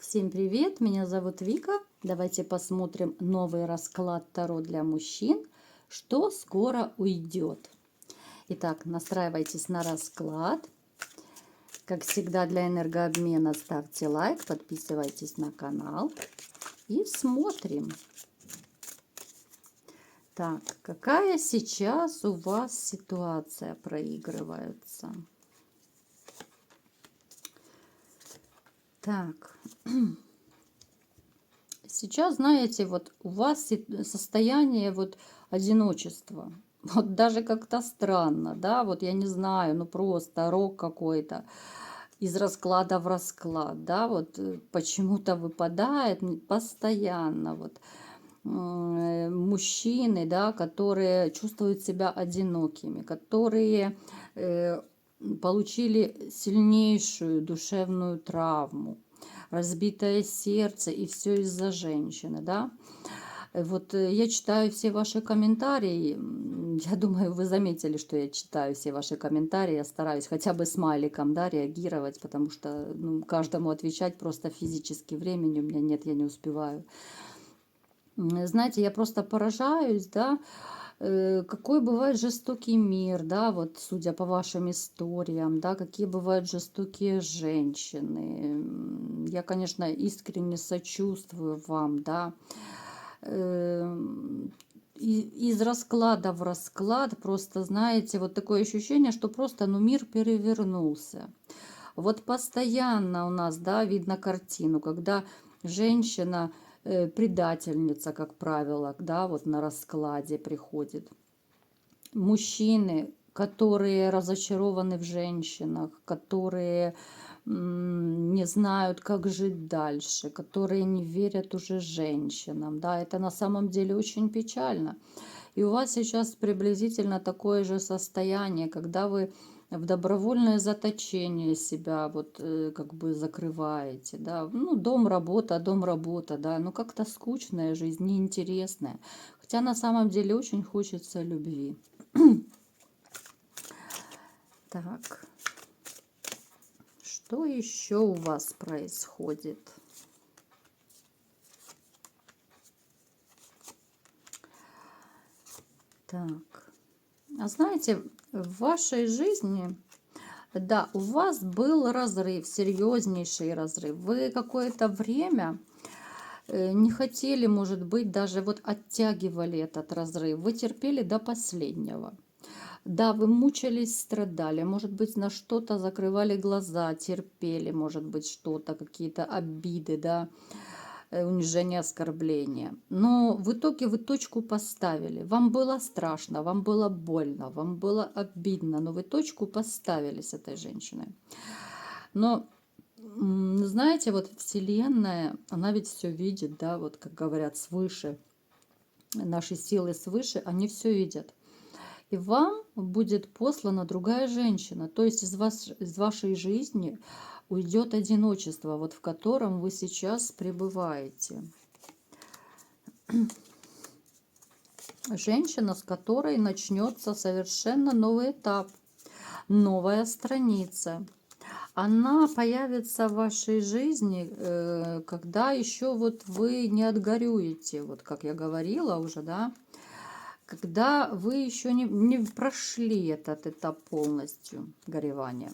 Всем привет, меня зовут Вика. Давайте посмотрим новый расклад Таро для мужчин, что скоро уйдет. Итак, настраивайтесь на расклад. Как всегда, для энергообмена ставьте лайк, подписывайтесь на канал и смотрим. Так, какая сейчас у вас ситуация проигрывается? Так, сейчас, знаете, вот у вас состояние вот одиночества. Вот даже как-то странно, да, вот я не знаю, ну просто рок какой-то из расклада в расклад, да, вот почему-то выпадает постоянно вот мужчины, да, которые чувствуют себя одинокими, которые получили сильнейшую душевную травму, разбитое сердце, и все из-за женщины, да. Вот я читаю все ваши комментарии. Я думаю, вы заметили, что я читаю все ваши комментарии. Я стараюсь хотя бы смайликом, да, реагировать, потому что каждому отвечать просто физически времени у меня нет, я не успеваю. Знаете, я просто поражаюсь, да, какой бывает жестокий мир, да, вот судя по вашим историям, да, какие бывают жестокие женщины. Я, конечно, искренне сочувствую вам, да. Из расклада в расклад просто, знаете, вот такое ощущение, что просто, ну, мир перевернулся. Вот постоянно у нас, да, видно картину, когда женщина предательница, как правило, да, вот на раскладе приходит. Мужчины, которые разочарованы в женщинах, которые не знают, как жить дальше, которые не верят уже женщинам. Да, это на самом деле очень печально. И у вас сейчас приблизительно такое же состояние, когда вы в добровольное заточение себя вот как бы закрываете, да, ну, дом, работа, да, ну, как-то скучная жизнь, неинтересная, хотя на самом деле очень хочется любви. Так, что еще у вас происходит? Так, а знаете, в вашей жизни, да, у вас был разрыв, серьезнейший разрыв. Вы какое-то время не хотели, может быть, даже вот оттягивали этот разрыв. Вы терпели до последнего. Да, вы мучились, страдали, может быть, на что-то закрывали глаза, терпели, может быть, что-то, какие-то обиды, да, унижение, оскорбления. Но в итоге вы точку поставили. Вам было страшно, вам было больно, вам было обидно, но вы точку поставили с этой женщиной. Но знаете, вот Вселенная, она ведь все видит, да, вот как говорят, свыше. Наши силы свыше, они все видят. И вам будет послана другая женщина. То есть из вашей жизни уйдет одиночество, вот в котором вы сейчас пребываете. Женщина, с которой начнется совершенно новый этап, новая страница. Она появится в вашей жизни, когда еще вот вы не отгорюете, вот как я говорила уже, да, когда вы еще не прошли этот этап полностью горевания.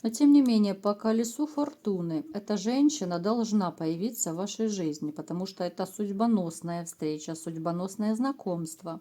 Но тем не менее, по колесу фортуны эта женщина должна появиться в вашей жизни, потому что это судьбоносная встреча, судьбоносное знакомство.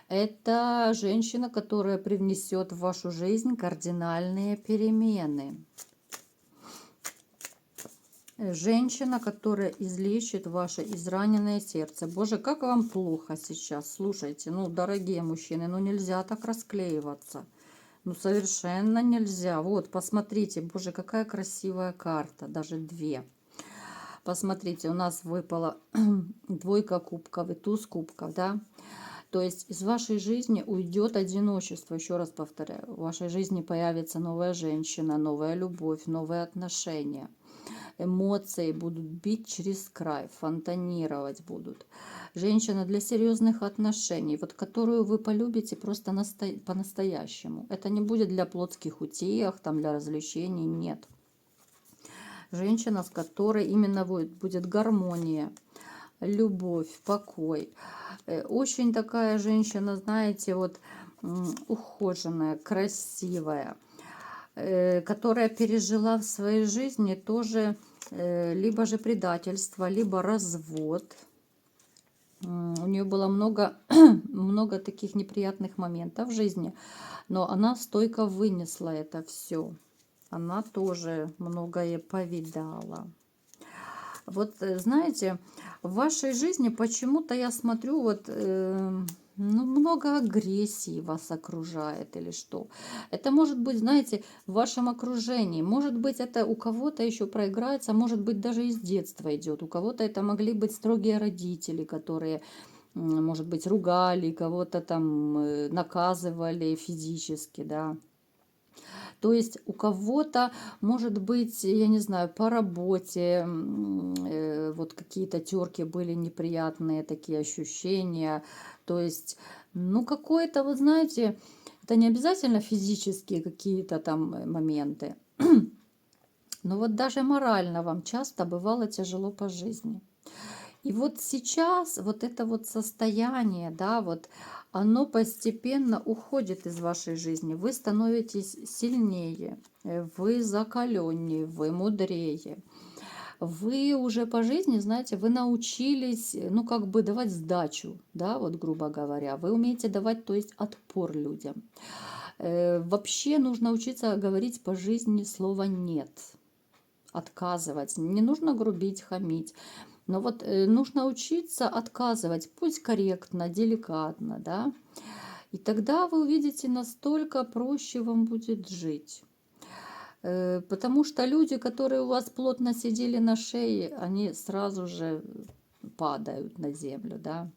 Это женщина, которая привнесет в вашу жизнь кардинальные перемены. Женщина, которая излечит ваше израненное сердце. Боже, как вам плохо сейчас. Слушайте, ну, дорогие мужчины, ну нельзя так расклеиваться. Ну, совершенно нельзя. Вот, посмотрите, боже, какая красивая карта. Даже две. Посмотрите, у нас выпала двойка кубков и туз кубков, да? То есть из вашей жизни уйдет одиночество. Еще раз повторяю, в вашей жизни появится новая женщина, новая любовь, новые отношения. Эмоции будут бить через край, фонтанировать будут. Женщина для серьезных отношений, вот которую вы полюбите просто по-настоящему. Это не будет для плотских утех, там, для развлечений, нет. женщина, с которой именно будет гармония, любовь, покой. Очень такая женщина, знаете, вот ухоженная, красивая, которая пережила в своей жизни тоже либо же предательство, либо развод. У нее было много, много таких неприятных моментов в жизни, но она стойко вынесла это все. Она тоже многое повидала. Вот, знаете, в вашей жизни почему-то я смотрю, вот, ну, много агрессии вас окружает или что. Это может быть, знаете, в вашем окружении. Может быть, это у кого-то еще проиграется, может быть, даже из детства идет. У кого-то это могли быть строгие родители, которые, может быть, ругали, кого-то там наказывали физически, да. То есть у кого-то, может быть, я не знаю, по работе вот какие-то терки были неприятные, такие ощущения. То есть, ну, какое-то, вот знаете, это не обязательно физические какие-то там моменты. Но вот даже морально вам часто бывало тяжело по жизни. И вот сейчас вот это вот состояние, да, вот оно постепенно уходит из вашей жизни. Вы становитесь сильнее, вы закаленнее, вы мудрее. Вы уже по жизни, знаете, вы научились, ну, как бы давать сдачу, да, вот грубо говоря. Вы умеете давать, то есть отпор людям. Вообще нужно учиться говорить по жизни слово «нет», отказывать. Не нужно грубить, хамить. Но вот нужно учиться отказывать, пусть корректно, деликатно, да. И тогда вы увидите, настолько проще вам будет жить. Потому что люди, которые у вас плотно сидели на шее, они сразу же падают на землю, да.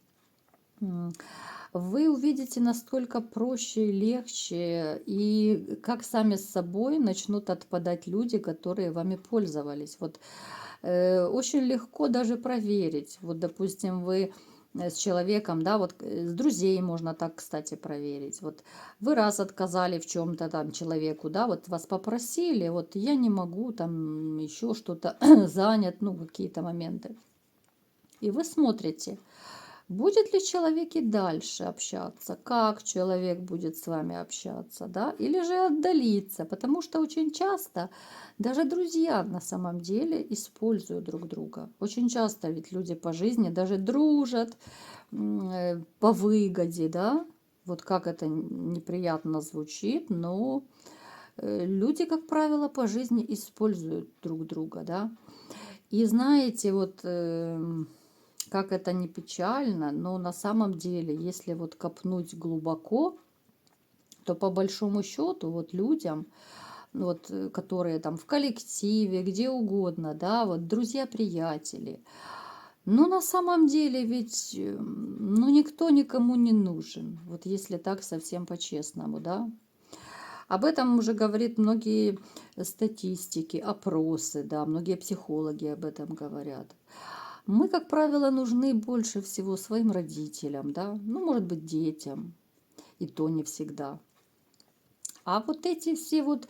Вы увидите настолько проще и легче, и как сами с собой начнут отпадать люди, которые вами пользовались. Вот очень легко даже проверить. Вот, допустим, вы с человеком, да, вот с друзей можно так, кстати, проверить. Вот вы раз отказали в чем-то там человеку, да, вот вас попросили, вот я не могу, там еще что-то занят, ну, какие-то моменты. И вы смотрите, будет ли человек и дальше общаться, как человек будет с вами общаться, да, или же отдалиться, потому что очень часто даже друзья на самом деле используют друг друга. Очень часто ведь люди по жизни даже дружат по выгоде, да, вот как это неприятно звучит, но люди, как правило, по жизни используют друг друга, да. И знаете, вот как это не печально, но на самом деле, если вот копнуть глубоко, то по большому счету вот людям, вот, которые там в коллективе, где угодно, да, вот друзья-приятели, но на самом деле ведь, ну, никто никому не нужен, вот если так совсем по-честному, да. Об этом уже говорит многие статистики, опросы, да, многие психологи об этом говорят. Мы, как правило, нужны больше всего своим родителям, да, ну, может быть, детям, и то не всегда. А вот эти все вот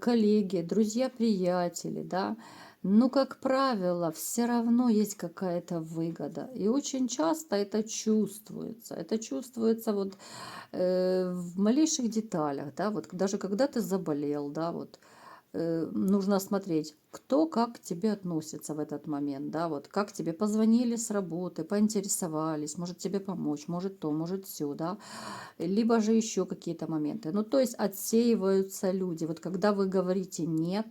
коллеги, друзья, приятели, да, ну, как правило, все равно есть какая-то выгода. И очень часто это чувствуется. Это чувствуется вот в малейших деталях, да, вот даже когда ты заболел, да, вот нужно смотреть, кто как к тебе относится в этот момент, да, вот как тебе позвонили с работы, поинтересовались, может тебе помочь, может то, может все, да, либо же еще какие-то моменты. Ну, то есть отсеиваются люди. Вот когда вы говорите «нет»,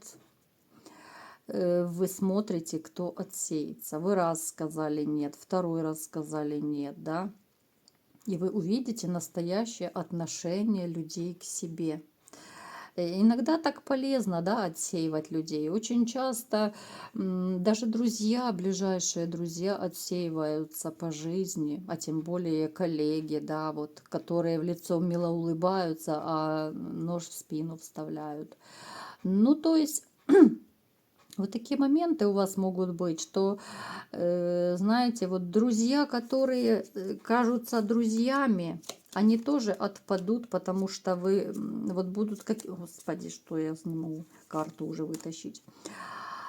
вы смотрите, кто отсеется. Вы раз сказали «нет», второй раз сказали «нет», да, и вы увидите настоящее отношение людей к себе. Иногда так полезно, да, отсеивать людей. Очень часто даже друзья, ближайшие друзья отсеиваются по жизни, а тем более коллеги, да, вот, которые в лицо мило улыбаются, а нож в спину вставляют. Ну, то есть вот такие моменты у вас могут быть, что, знаете, вот друзья, которые кажутся друзьями, они тоже отпадут, потому что вы вот будут как... Господи, что я не могу карту уже вытащить.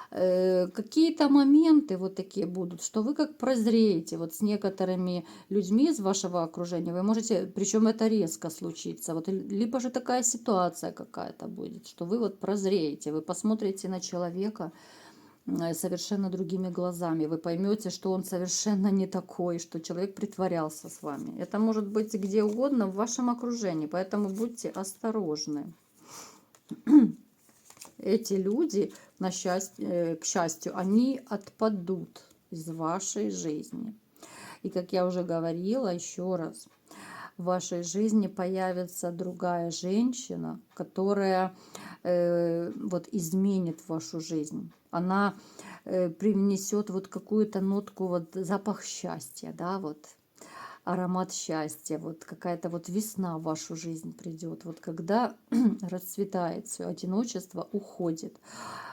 Какие-то моменты вот такие будут, что вы как прозреете вот с некоторыми людьми из вашего окружения. Вы можете, причем это резко случится, вот, либо же такая ситуация какая-то будет, что вы вот прозреете, вы посмотрите на человека совершенно другими глазами. Вы поймете, что он совершенно не такой, что человек притворялся с вами. Это может быть где угодно в вашем окружении, поэтому будьте осторожны. Эти люди, к счастью, они отпадут из вашей жизни. И как я уже говорила, еще раз, в вашей жизни появится другая женщина, которая вот изменит вашу жизнь. Она привнесет вот какую-то нотку, вот запах счастья, да, вот аромат счастья, вот какая-то вот весна в вашу жизнь придет. Вот когда расцветает все, одиночество уходит.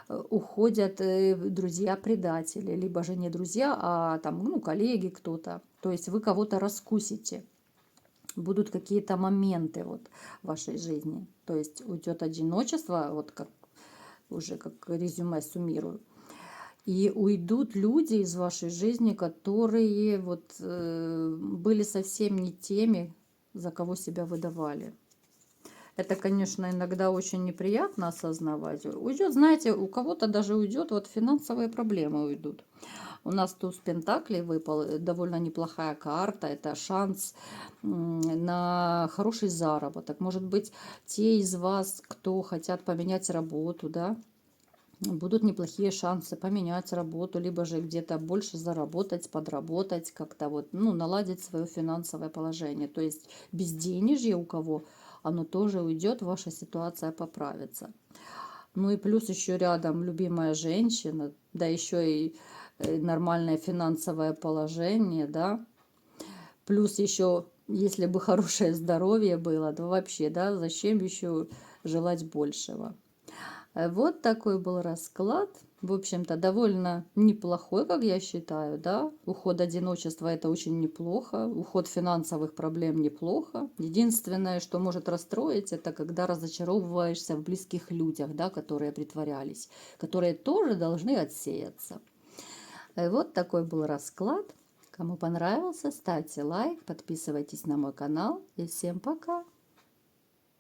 Уходят друзья-предатели, либо же не друзья, а там, ну, коллеги кто-то. То есть вы кого-то раскусите. Будут какие-то моменты вот в вашей жизни. То есть уйдет одиночество, вот как уже как резюме суммирую. И уйдут люди из вашей жизни, которые вот были совсем не теми, за кого себя выдавали. Это, конечно, иногда очень неприятно осознавать. Уйдет, знаете, у кого-то даже уйдет, вот финансовые проблемы уйдут. У нас туз пентаклей выпал, довольно неплохая карта. Это шанс на хороший заработок. Может быть, те из вас, кто хотят поменять работу, да, будут неплохие шансы поменять работу, либо же где-то больше заработать, подработать, как-то вот, ну, наладить свое финансовое положение. То есть безденежье у кого, оно тоже уйдет, ваша ситуация поправится. Ну и плюс еще рядом любимая женщина, да еще и нормальное финансовое положение, да. Плюс еще, если бы хорошее здоровье было, то вообще, да, зачем еще желать большего? Вот такой был расклад. В общем-то, довольно неплохой, как я считаю, да. Уход одиночества – это очень неплохо. Уход финансовых проблем неплохо. Единственное, что может расстроить, это когда разочаровываешься в близких людях, да, которые притворялись, которые тоже должны отсеяться. Вот такой был расклад. Кому понравился, ставьте лайк, подписывайтесь на мой канал. И всем пока!